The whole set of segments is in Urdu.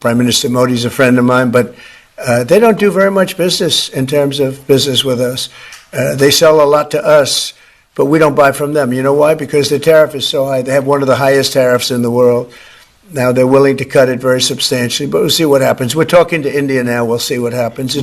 Prime Minister Modi is a friend of mine, but they don't do very much business in terms of business with us. They sell a lot to us, but we don't buy from them. You know why? Because the tariff is so high. They have one of the highest tariffs in the world. Now they're willing to cut it very substantially, but we'll see what happens. We're talking to India now. We'll see what happens.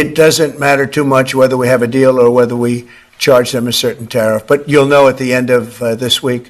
It doesn't matter too much whether we have a deal or whether we charge them a certain tariff, but you'll know at the end of this week.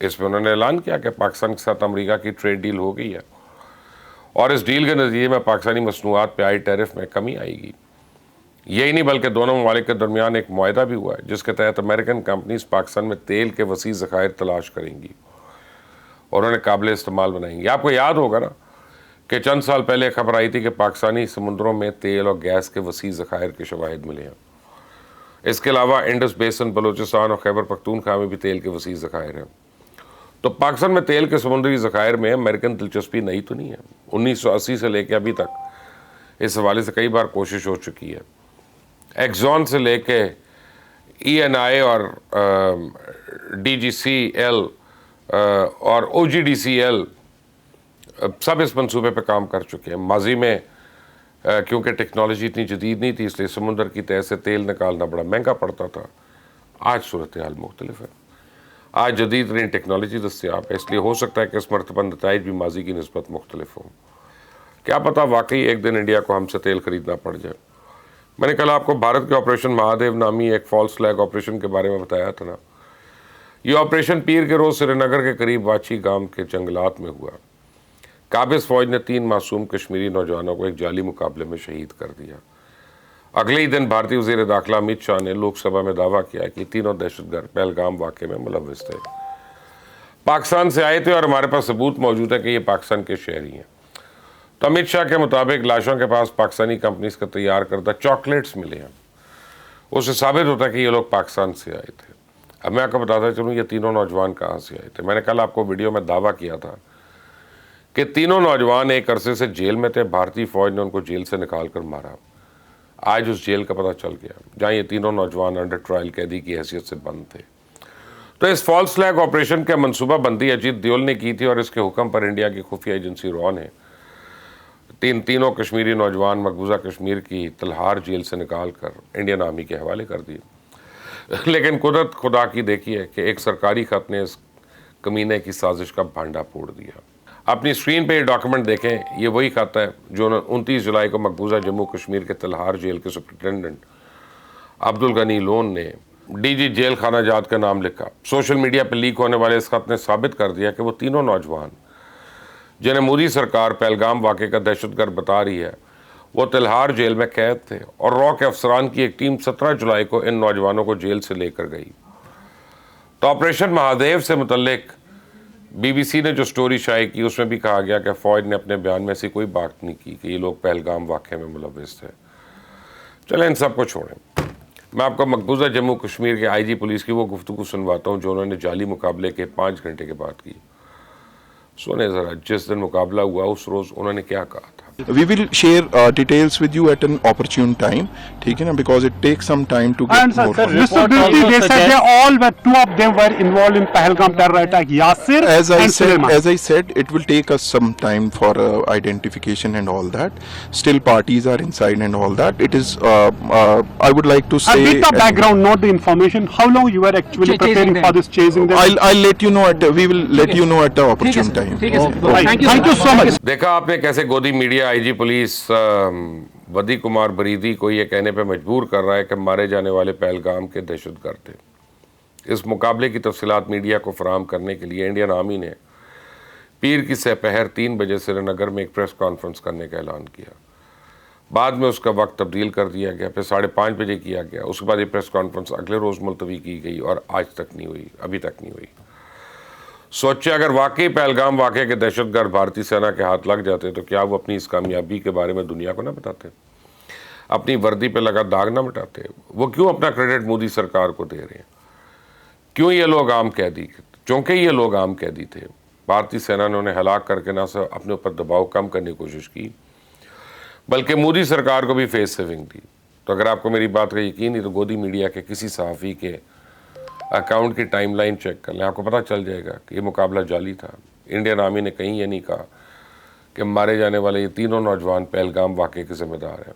اس میں انہوں نے اعلان کیا کہ پاکستان کے ساتھ امریکہ کی ٹریڈ ڈیل ہو گئی ہے اور اس ڈیل کے نتیجے میں پاکستانی مصنوعات پہ آئی ٹیرف میں کمی آئے گی. یہی نہیں بلکہ دونوں ممالک کے درمیان ایک معاہدہ بھی ہوا ہے جس کے تحت امریکن کمپنیز پاکستان میں تیل کے وسیع ذخائر تلاش کریں گی اور انہیں قابل استعمال بنائیں گی. آپ کو یاد ہوگا نا کہ چند سال پہلے خبر آئی تھی کہ پاکستانی سمندروں میں تیل اور گیس کے وسیع ذخائر کے شواہد ملے ہیں. اس کے علاوہ انڈس بیسن، بلوچستان اور خیبر پختونخوا میں بھی تیل کے وسیع ذخائر ہیں. تو پاکستان میں تیل کے سمندری ذخائر میں امریکن دلچسپی نئی تو نہیں ہے. 1980 سے لے کے ابھی تک اس حوالے سے کئی بار کوشش ہو چکی ہے. ایکزون سے لے کے ای این آئی اور ڈی جی سی ایل اور او جی ڈی سی ایل سب اس منصوبے پہ کام کر چکے ہیں. ماضی میں کیونکہ ٹیکنالوجی اتنی جدید نہیں تھی اس لیے سمندر کی تہہ سے تیل نکالنا بڑا مہنگا پڑتا تھا. آج صورتحال مختلف ہے. آج جدید ترین ٹیکنالوجی دستیاب ہے، اس لیے ہو سکتا ہے کہ اس مرتبہ نتائج بھی ماضی کی نسبت مختلف ہوں. کیا پتہ واقعی ایک دن انڈیا کو ہم سے تیل خریدنا پڑ جائے. میں نے کل آپ کو بھارت کے آپریشن مہادیو نامی ایک فالس فلیگ آپریشن کے بارے میں بتایا تھا نا. یہ آپریشن پیر کے روز سری نگر کے قریب واچی گام کے جنگلات میں ہوا. قابض فوج نے 3 معصوم کشمیری نوجوانوں کو ایک جعلی مقابلے میں شہید کر دیا. اگلے ہی دن بھارتی وزیر داخلہ امت شاہ نے لوک سبھا میں دعویٰ کیا کہ تینوں دہشت گرد پہلگام واقعے میں ملوث تھے، پاکستان سے آئے تھے اور ہمارے پاس ثبوت موجود ہے کہ یہ پاکستان کے شہری ہیں. تو امت شاہ کے مطابق لاشوں کے پاس پاکستانی کمپنیز کا تیار کردہ چاکلیٹس ملے ہیں. اس سے ثابت ہوتا ہے کہ یہ لوگ پاکستان سے آئے تھے. اب میں آپ کو بتاتا چلوں یہ تینوں نوجوان کہاں سے آئے تھے. میں نے کل آپ کو ویڈیو میں دعویٰ کیا تھا کہ تینوں نوجوان ایک عرصے سے جیل میں تھے. بھارتی فوج نے ان کو جیل سے نکال کر مارا. آج اس جیل کا پتہ چل گیا جہاں یہ تینوں نوجوان انڈر ٹرائل قیدی کی حیثیت سے بند تھے. تو اس فالس فلیگ آپریشن کے منصوبہ بندی اجیت دیول نے کی تھی اور اس کے حکم پر انڈیا کی خفیہ ایجنسی را نے تینوں کشمیری نوجوان مقبوضہ کشمیر کی تلہار جیل سے نکال کر انڈین آرمی کے حوالے کر دیے. لیکن قدرت خدا کی دیکھی ہے کہ ایک سرکاری خط نے اس کمینے کی سازش کا بھانڈا پھوڑ دیا. اپنی اسکرین پہ یہ ڈاکومنٹ دیکھیں، یہ وہی خط ہے جو 29 جولائی کو مقبوضہ جموں کشمیر کے تلہار جیل کے سپرنٹینڈنٹ عبد الغنی لون نے ڈی جی جیل خانہ جات کا نام لکھا. سوشل میڈیا پہ لیک ہونے والے اس خط نے ثابت کر دیا کہ وہ تینوں نوجوان جنہیں مودی سرکار پہلگام واقعے کا دہشت گرد بتا رہی ہے وہ تلہار جیل میں قید تھے اور را کے افسران کی ایک ٹیم 17 جولائی کو ان نوجوانوں کو جیل سے لے کر گئی. تو آپریشن مہادیو سے متعلق بی بی سی نے جو سٹوری شائع کی اس میں بھی کہا گیا کہ فوج نے اپنے بیان میں ایسی کوئی بات نہیں کی کہ یہ لوگ پہلگام واقعے میں ملوث تھے. چلیں ان سب کو چھوڑیں. میں آپ کو مقبوضہ جموں کشمیر کے آئی جی پولیس کی وہ گفتگو سنواتا ہوں جو انہوں نے جعلی مقابلے کے 5 گھنٹے کے بعد کی. سنیں ذرا جس دن مقابلہ ہوا اس روز انہوں نے کیا کہا تھا. We will share details with you at an opportune time, ٹھیک ہے نا, because it takes some time to get more. Mr. Bildi, they said they all were, 2 of them were involved in Pahalgam terror attack, Yasir and Sulaiman. As I said, it will take us some time for identification and all that. Still parties are inside and all that. It is, I would like to say... With the background, not the information, how long you were actually preparing for this, chasing them? I'll let you know we will let you know at the opportune time. Thank you so much. دیکھا آپ نے کیسے گودی میڈیا آئی جی پولیس ودی کمار بریدی کو یہ کہنے پہ مجبور کر رہا ہے کہ مارے جانے والے پہلگام کے دہشت گرد تھے. اس مقابلے کی تفصیلات میڈیا کو فراہم کرنے کے لیے انڈین آرمی نے پیر کی سپہر 3 بجے سری نگر میں ایک پریس کانفرنس کرنے کا اعلان کیا. بعد میں اس کا وقت تبدیل کر دیا گیا، پھر 5:30 بجے کیا گیا. اس کے بعد یہ پریس کانفرنس اگلے روز ملتوی کی گئی اور آج تک نہیں ہوئی، ابھی تک نہیں ہوئی. سوچے اگر واقعی پہلگام واقعے کے دہشت گرد بھارتی سینا کے ہاتھ لگ جاتے تو کیا وہ اپنی اس کامیابی کے بارے میں دنیا کو نہ بتاتے، اپنی وردی پہ لگا داغ نہ مٹاتے؟ وہ کیوں اپنا کریڈٹ مودی سرکار کو دے رہے ہیں؟ کیوں یہ لوگ عام قیدی؟ چونکہ یہ لوگ عام قیدی تھے. بھارتی سینا نے انہیں ہلاک کر کے نہ صرف اپنے اوپر دباؤ کم کرنے کی کوشش کی بلکہ مودی سرکار کو بھی فیس سیونگ دی. تو اگر آپ کو میری بات کا یقین نہیں تو گودی میڈیا کے کسی صحافی کے اکاؤنٹ کی ٹائم لائن چیک کر لیں، آپ کو پتہ چل جائے گا کہ یہ مقابلہ جعلی تھا. انڈین آرمی نے کہیں یہ نہیں کہا کہ مارے جانے والے یہ تینوں نوجوان پہلگام واقعے کے ذمہ دار ہیں.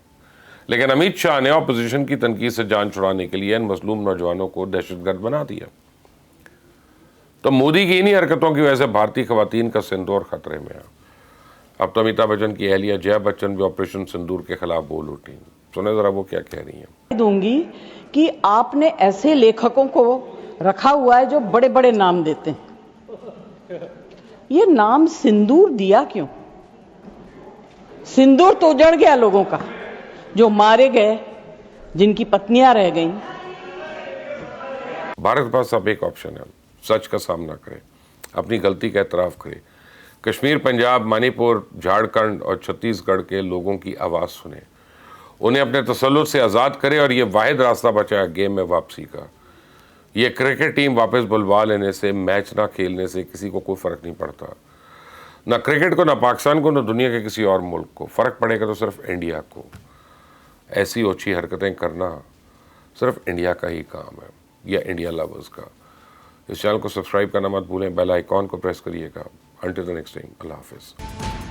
لیکن امت شاہ نے اپوزیشن کی تنقید سے جان چھڑانے کے لیے ان مظلوم نوجوانوں کو دہشت گرد بنا دیا. تو مودی کی انہی حرکتوں کی وجہ سے بھارتی خواتین کا سندور خطرے میں ہے. اب تو امیتابھ بچن کی اہلیہ جیا بچن بھی آپریشن سندور کے خلاف بول اٹھی. سنیں ذرا وہ کیا کہہ رہی ہیں. دوں گی کہ آپ نے ایسے لیکھکوں کو رکھا ہوا ہے جو بڑے بڑے نام دیتے ہیں. یہ نام سندور دیا کیوں؟ سندور تو اجڑ گیا لوگوں کا، جو مارے گئے، جن کی پتنیاں رہ گئیں. بھارت کے پاس اب ایک آپشن ہے، سچ کا سامنا کرے، اپنی غلطی کا اعتراف کرے، کشمیر، پنجاب، منی پور، جھارکھنڈ اور چھتیس گڑھ کے لوگوں کی آواز سنے، انہیں اپنے تسلط سے آزاد کرے، اور یہ واحد راستہ بچا ہے گیم میں واپسی کا. یہ کرکٹ ٹیم واپس بلوا لینے سے، میچ نہ کھیلنے سے کسی کو کوئی فرق نہیں پڑتا، نہ کرکٹ کو، نہ پاکستان کو، نہ دنیا کے کسی اور ملک کو. فرق پڑے گا تو صرف انڈیا کو. ایسی اوچھی حرکتیں کرنا صرف انڈیا کا ہی کام ہے، یا انڈیا لورز کا. اس چینل کو سبسکرائب کرنا مت بھولیں، بیل آئیکن کو پریس کریے گا. انٹل دی نیکسٹ ٹائم، اللہ حافظ.